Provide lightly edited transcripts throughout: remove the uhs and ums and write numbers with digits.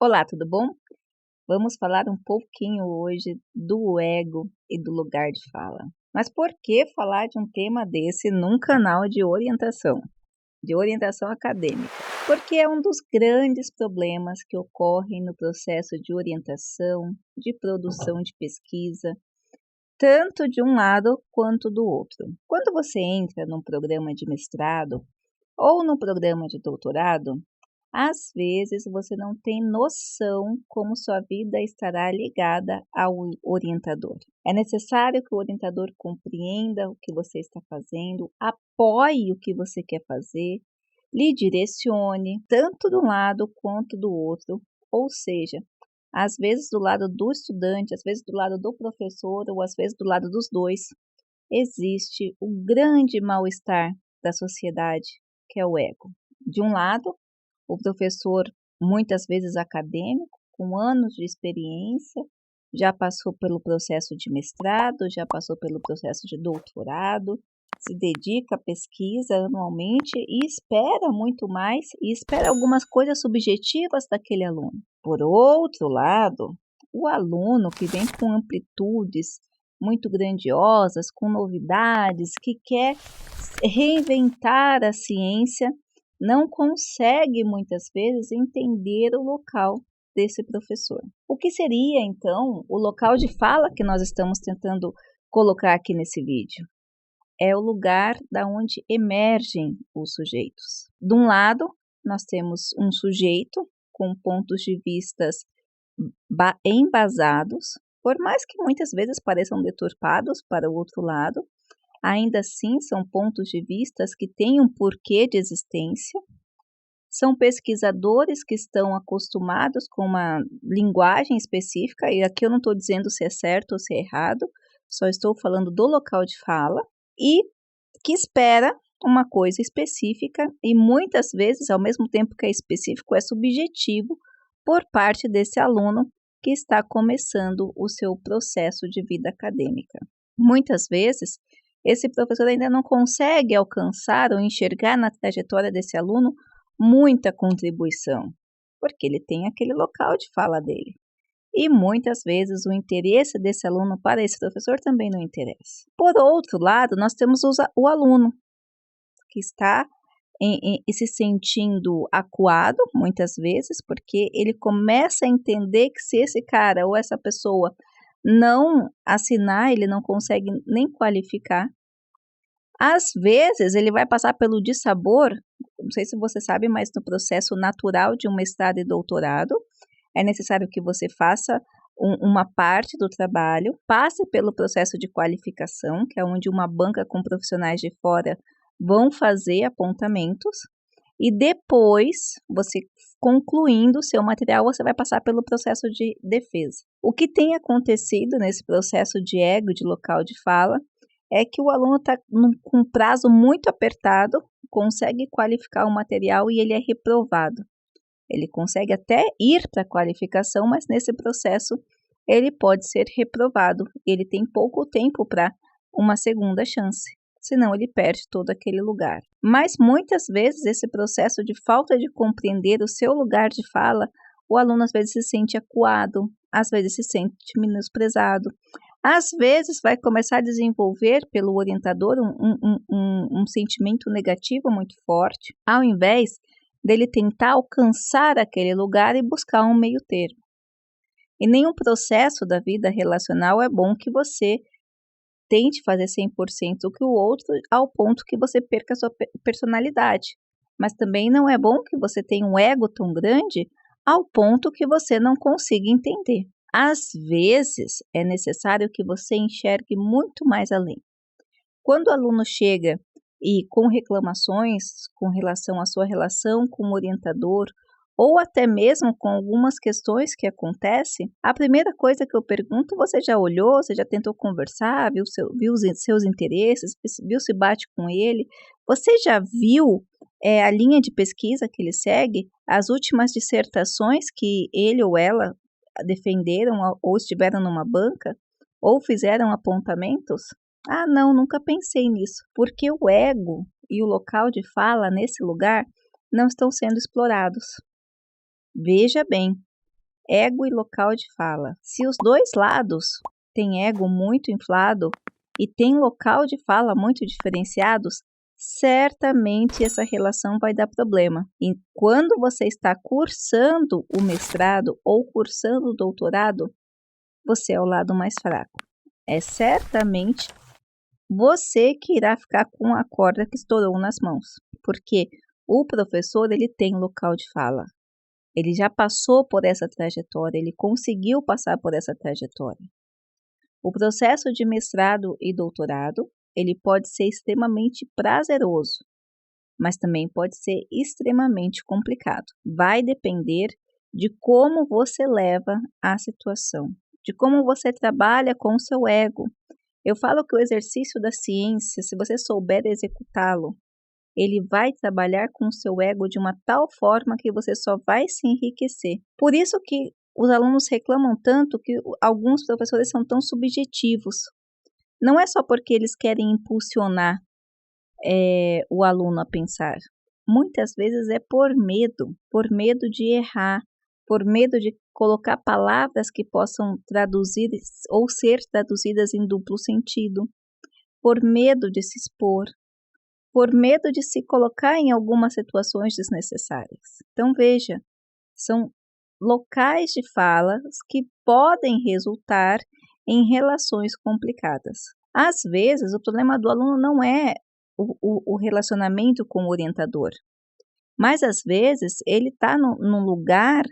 Olá, tudo bom? Vamos falar um pouquinho hoje do ego e do lugar de fala. Mas por que falar de um tema desse num canal de orientação acadêmica? Porque é um dos grandes problemas que ocorrem no processo de orientação, de produção de pesquisa, tanto de um lado quanto do outro. Quando você entra num programa de mestrado ou num programa de doutorado, às vezes você não tem noção como sua vida estará ligada ao orientador. É necessário que o orientador compreenda o que você está fazendo, apoie o que você quer fazer, lhe direcione, tanto de um lado quanto do outro, ou seja, às vezes do lado do estudante, às vezes do lado do professor ou às vezes do lado dos dois, existe o grande mal-estar da sociedade, que é o ego. De um lado, o professor, muitas vezes acadêmico, com anos de experiência, já passou pelo processo de mestrado, já passou pelo processo de doutorado, se dedica à pesquisa anualmente e espera muito mais e espera algumas coisas subjetivas daquele aluno. Por outro lado, o aluno que vem com amplitudes muito grandiosas, com novidades, que quer reinventar a ciência, não consegue muitas vezes entender o local desse professor. O que seria então o local de fala que nós estamos tentando colocar aqui nesse vídeo? É o lugar da onde emergem os sujeitos. De um lado, nós temos um sujeito com pontos de vistas embasados, por mais que muitas vezes pareçam deturpados para o outro lado, ainda assim são pontos de vistas que têm um porquê de existência. São pesquisadores que estão acostumados com uma linguagem específica, e aqui eu não estou dizendo se é certo ou se é errado, só estou falando do local de fala, e que espera uma coisa específica, e muitas vezes, ao mesmo tempo que é específico, é subjetivo por parte desse aluno que está começando o seu processo de vida acadêmica. Muitas vezes, esse professor ainda não consegue alcançar ou enxergar na trajetória desse aluno muita contribuição, porque ele tem aquele local de fala dele. E muitas vezes o interesse desse aluno para esse professor também não interessa. Por outro lado, nós temos o aluno, que está se sentindo acuado, muitas vezes, porque ele começa a entender que se esse cara ou essa pessoa não assinar, ele não consegue nem qualificar. Às vezes, ele vai passar pelo dissabor, não sei se você sabe, mas no processo natural de um mestrado e doutorado, é necessário que você faça uma parte do trabalho, passe pelo processo de qualificação, que é onde uma banca com profissionais de fora vão fazer apontamentos, e depois, você concluindo o seu material, você vai passar pelo processo de defesa. O que tem acontecido nesse processo de ego, de local de fala, é que o aluno está com um prazo muito apertado, consegue qualificar o material e ele é reprovado. Ele consegue até ir para a qualificação, mas nesse processo ele pode ser reprovado. Ele tem pouco tempo para uma segunda chance, senão ele perde todo aquele lugar. Mas muitas vezes esse processo de falta de compreender o seu lugar de fala, o aluno às vezes se sente acuado, às vezes se sente menosprezado. Às vezes vai começar a desenvolver pelo orientador um sentimento negativo muito forte, ao invés dele tentar alcançar aquele lugar e buscar um meio termo. Em nenhum processo da vida relacional é bom que você tente fazer 100% o que o outro, ao ponto que você perca a sua personalidade. Mas também não é bom que você tenha um ego tão grande ao ponto que você não consiga entender. Às vezes, é necessário que você enxergue muito mais além. Quando o aluno chega e com reclamações com relação à sua relação com o orientador, ou até mesmo com algumas questões que acontecem, a primeira coisa que eu pergunto, você já olhou, você já tentou conversar, viu os seus interesses, viu se bate com ele? Você já viu a linha de pesquisa que ele segue, as últimas dissertações que ele ou ela defenderam ou estiveram numa banca, ou fizeram apontamentos? Ah, não, nunca pensei nisso, porque o ego e o local de fala nesse lugar não estão sendo explorados. Veja bem, ego e local de fala. Se os dois lados têm ego muito inflado e tem local de fala muito diferenciados, certamente essa relação vai dar problema. E quando você está cursando o mestrado ou cursando o doutorado, você é o lado mais fraco. É certamente você que irá ficar com a corda que estourou nas mãos, porque o professor ele tem local de fala. Ele já passou por essa trajetória, ele conseguiu passar por essa trajetória. O processo de mestrado e doutorado, ele pode ser extremamente prazeroso, mas também pode ser extremamente complicado. Vai depender de como você leva a situação, de como você trabalha com o seu ego. Eu falo que o exercício da ciência, se você souber executá-lo, ele vai trabalhar com o seu ego de uma tal forma que você só vai se enriquecer. Por isso que os alunos reclamam tanto que alguns professores são tão subjetivos. Não é só porque eles querem impulsionar o aluno a pensar. Muitas vezes é por medo de errar, por medo de colocar palavras que possam traduzir ou ser traduzidas em duplo sentido, por medo de se expor, por medo de se colocar em algumas situações desnecessárias. Então, veja, são locais de falas que podem resultar em relações complicadas. Às vezes, o problema do aluno não é o relacionamento com o orientador, mas às vezes ele está num lugar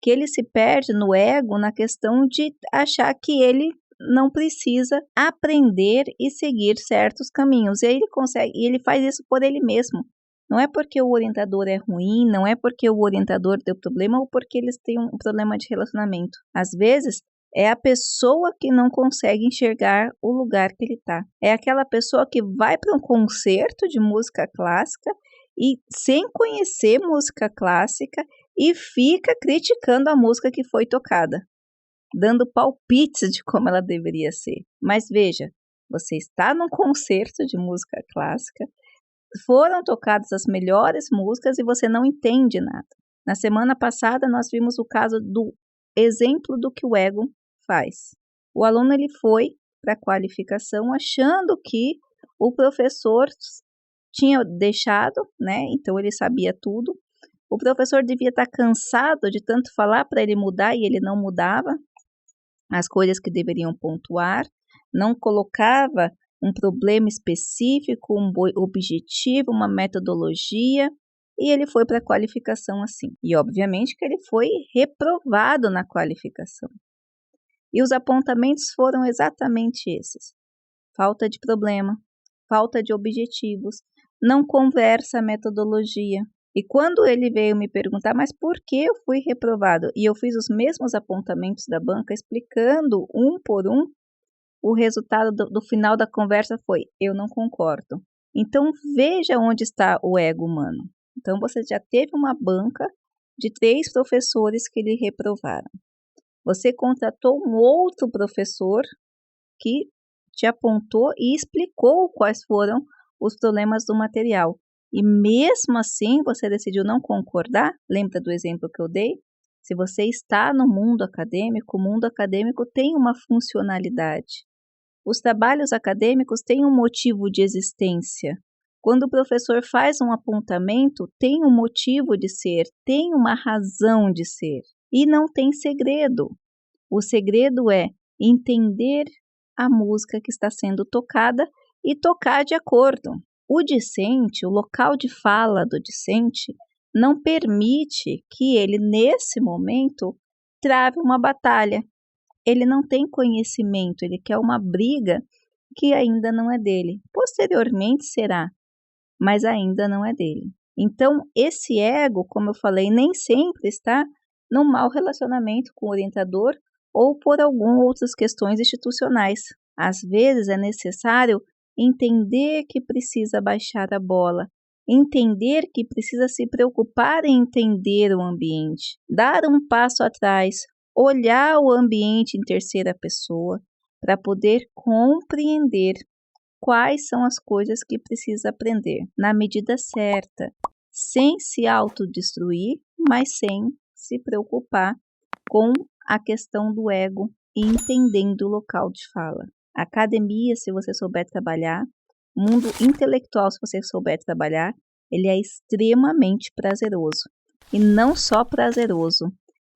que ele se perde no ego na questão de achar que ele não precisa aprender e seguir certos caminhos. E aí ele consegue, e ele faz isso por ele mesmo. Não é porque o orientador é ruim, não é porque o orientador deu problema ou porque eles têm um problema de relacionamento. Às vezes, é a pessoa que não consegue enxergar o lugar que ele está. É aquela pessoa que vai para um concerto de música clássica e sem conhecer música clássica e fica criticando a música que foi tocada, dando palpites de como ela deveria ser. Mas veja, você está num concerto de música clássica, foram tocadas as melhores músicas e você não entende nada. Na semana passada nós vimos o caso do exemplo do que o ego faz. O aluno ele foi para a qualificação achando que o professor tinha deixado, né? Então ele sabia tudo. O professor devia estar cansado de tanto falar para ele mudar e ele não mudava as coisas que deveriam pontuar, não colocava um problema específico, um objetivo, uma metodologia, e ele foi para a qualificação assim. E obviamente que ele foi reprovado na qualificação. E os apontamentos foram exatamente esses: falta de problema, falta de objetivos, não conversa a metodologia. E quando ele veio me perguntar, mas por que eu fui reprovado? E eu fiz os mesmos apontamentos da banca, explicando um por um, o resultado do final da conversa foi: eu não concordo. Então veja onde está o ego humano. Então você já teve uma banca de 3 professores que lhe reprovaram. Você contratou um outro professor que te apontou e explicou quais foram os problemas do material. E mesmo assim você decidiu não concordar? Lembra do exemplo que eu dei? Se você está no mundo acadêmico, o mundo acadêmico tem uma funcionalidade. Os trabalhos acadêmicos têm um motivo de existência. Quando o professor faz um apontamento, tem um motivo de ser, tem uma razão de ser. E não tem segredo. O segredo é entender a música que está sendo tocada e tocar de acordo. O discente, o local de fala do discente, não permite que ele, nesse momento, trave uma batalha. Ele não tem conhecimento, ele quer uma briga que ainda não é dele. Posteriormente será, mas ainda não é dele. Então, esse ego, como eu falei, nem sempre está num mau relacionamento com o orientador ou por algumas outras questões institucionais. Às vezes é necessário entender que precisa baixar a bola, entender que precisa se preocupar em entender o ambiente, dar um passo atrás, olhar o ambiente em terceira pessoa para poder compreender quais são as coisas que precisa aprender na medida certa, sem se autodestruir, mas sem se preocupar com a questão do ego e entendendo o local de fala. A academia, se você souber trabalhar, o mundo intelectual, se você souber trabalhar, ele é extremamente prazeroso. E não só prazeroso,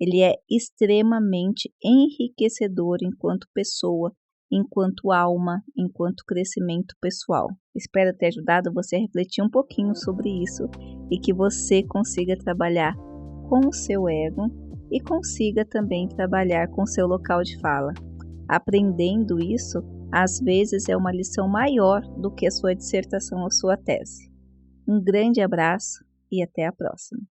ele é extremamente enriquecedor enquanto pessoa, enquanto alma, enquanto crescimento pessoal. Espero ter ajudado você a refletir um pouquinho sobre isso e que você consiga trabalhar com o seu ego e consiga também trabalhar com o seu local de fala. Aprendendo isso, às vezes é uma lição maior do que a sua dissertação ou sua tese. Um grande abraço e até a próxima.